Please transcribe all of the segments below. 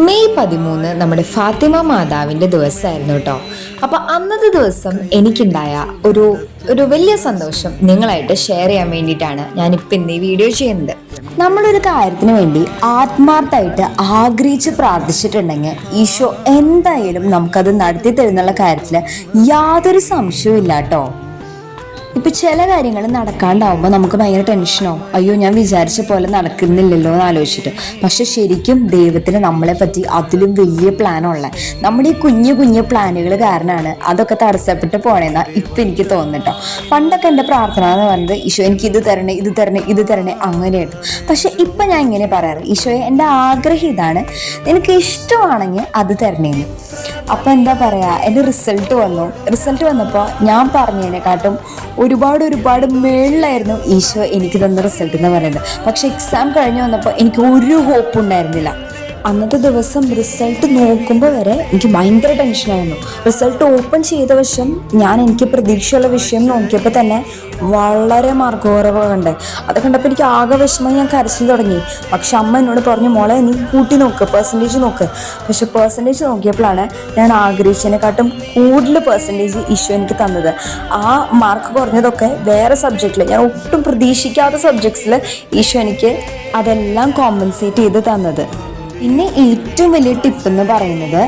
May 13 നമ്മുടെ ഫാത്തിമ മാതാവിൻ്റെ ദിവസമായിരുന്നു കേട്ടോ. അപ്പോൾ അന്നത്തെ ദിവസം എനിക്കുണ്ടായ ഒരു ഒരു വലിയ സന്തോഷം നിങ്ങളായിട്ട് ഷെയർ ചെയ്യാൻ വേണ്ടിയിട്ടാണ് ഞാനിപ്പോൾ ഇന്ന് ഈ വീഡിയോ ചെയ്യുന്നത്. നമ്മളൊരു കാര്യത്തിന് വേണ്ടി ആത്മാർത്ഥമായിട്ട് ആഗ്രഹിച്ച് പ്രാർത്ഥിച്ചിട്ടുണ്ടെങ്കിൽ ഈശോ എന്തായാലും നമുക്കത് നടത്തി തരുന്നുള്ള കാര്യത്തിൽ യാതൊരു സംശയവും ഇല്ല കേട്ടോ. ഇപ്പം ചില കാര്യങ്ങൾ നടക്കാണ്ടാവുമ്പോൾ നമുക്ക് ഭയങ്കര ടെൻഷനാവും. അയ്യോ, ഞാൻ വിചാരിച്ച പോലെ നടക്കുന്നില്ലല്ലോ എന്ന് ആലോചിച്ചിട്ട്. പക്ഷെ ശരിക്കും ദൈവത്തിന് നമ്മളെ പറ്റി അതിലും വലിയ പ്ലാനുള്ള നമ്മുടെ ഈ കുഞ്ഞു കുഞ്ഞു പ്ലാനുകൾ കാരണമാണ് അതൊക്കെ തടസ്സപ്പെട്ട് പോണേന്നാ ഇപ്പം എനിക്ക് തോന്നുന്നുട്ടോ. പണ്ടൊക്കെ എൻ്റെ പ്രാർത്ഥന എന്ന് പറയുന്നത് ഈശോ എനിക്ക് ഇത് തരണേ, ഇത് തരണേ, ഇത് തരണേ അങ്ങനെയായിരുന്നു. പക്ഷെ ഇപ്പം ഞാൻ ഇങ്ങനെ പറയാറ്, ഈശോയെ എൻ്റെ ആഗ്രഹം ഇതാണ്, നിനക്ക് ഇഷ്ടമാണെങ്കിൽ അത് തരണേന്ന്. അപ്പം എന്താ പറയുക, എൻ്റെ റിസൾട്ട് വന്നപ്പോൾ ഞാൻ പറഞ്ഞതിനെക്കാട്ടും ഒരുപാട് മേളിലായിരുന്നു ഈശോ എനിക്ക് തന്ന റിസൾട്ട് എന്ന് പറയുന്നത്. പക്ഷെ എക്സാം കഴിഞ്ഞ് വന്നപ്പോൾ എനിക്ക് ഒരു ഹോപ്പ് ഉണ്ടായിരുന്നില്ല. അന്നത്തെ ദിവസം റിസൾട്ട് നോക്കുമ്പോൾ വരെ എനിക്ക് ഭയങ്കര ടെൻഷനായിരുന്നു. റിസൾട്ട് ഓപ്പൺ ചെയ്ത വശം എനിക്ക് പ്രതീക്ഷയുള്ള വിഷയം നോക്കിയപ്പോൾ തന്നെ വളരെ മാർക്ക് കുറവുണ്ട്. അത് കണ്ടപ്പോൾ എനിക്ക് ആകെ വിഷമം, ഞാൻ കരച്ചിൽ തുടങ്ങി. പക്ഷെ അമ്മ എന്നോട് പറഞ്ഞു, മോളെ നീ കൂട്ടി നോക്ക്, പെർസെൻറ്റേജ് നോക്ക്. പക്ഷെ പെർസെൻറ്റേജ് നോക്കിയപ്പോഴാണ് ഞാൻ ആഗ്രഹിച്ചതിനെക്കാട്ടും കൂടുതൽ പെർസെൻറ്റേജ് ഈശോ എനിക്ക് തന്നത്. ആ മാർക്ക് കുറഞ്ഞതൊക്കെ വേറെ സബ്ജക്റ്റിൽ, ഞാൻ ഒട്ടും പ്രതീക്ഷിക്കാത്ത സബ്ജക്ട്സിൽ ഈശോ എനിക്ക് അതെല്ലാം കോമ്പൻസേറ്റ് ചെയ്ത് തന്നത്. പിന്നെ ഏറ്റവും വലിയ ടിപ്പ് എന്ന് പറയുന്നത്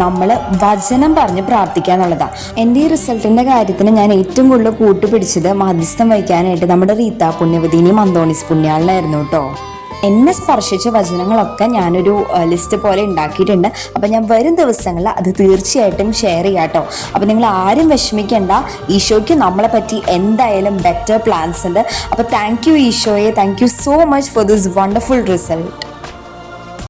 നമ്മൾ വചനം പറഞ്ഞ് പ്രാർത്ഥിക്കുക എന്നുള്ളതാണ്. എൻ്റെ ഈ റിസൾട്ടിൻ്റെ കാര്യത്തിന് ഞാൻ ഏറ്റവും കൂടുതൽ കൂട്ടുപിടിച്ചത് മധ്യസ്ഥം വഹിക്കാനായിട്ട് നമ്മുടെ റീത്ത പുണ്യവതിനെയും അന്തോണീസ് പുണ്യാളനായിരുന്നു കേട്ടോ. എന്നെ സ്പർശിച്ച വചനങ്ങളൊക്കെ ഞാനൊരു ലിസ്റ്റ് പോലെ ഉണ്ടാക്കിയിട്ടുണ്ട്. അപ്പം ഞാൻ വരും ദിവസങ്ങളിൽ അത് തീർച്ചയായിട്ടും ഷെയർ ചെയ്യാം കേട്ടോ. അപ്പം നിങ്ങൾ ആരും വിഷമിക്കേണ്ട, ഈശോയ്ക്ക് നമ്മളെ പറ്റി എന്തായാലും ബെറ്റർ പ്ലാൻസ് ഉണ്ട്. അപ്പോൾ താങ്ക് യു ഈശോയെ, thank you so much for this wonderful result.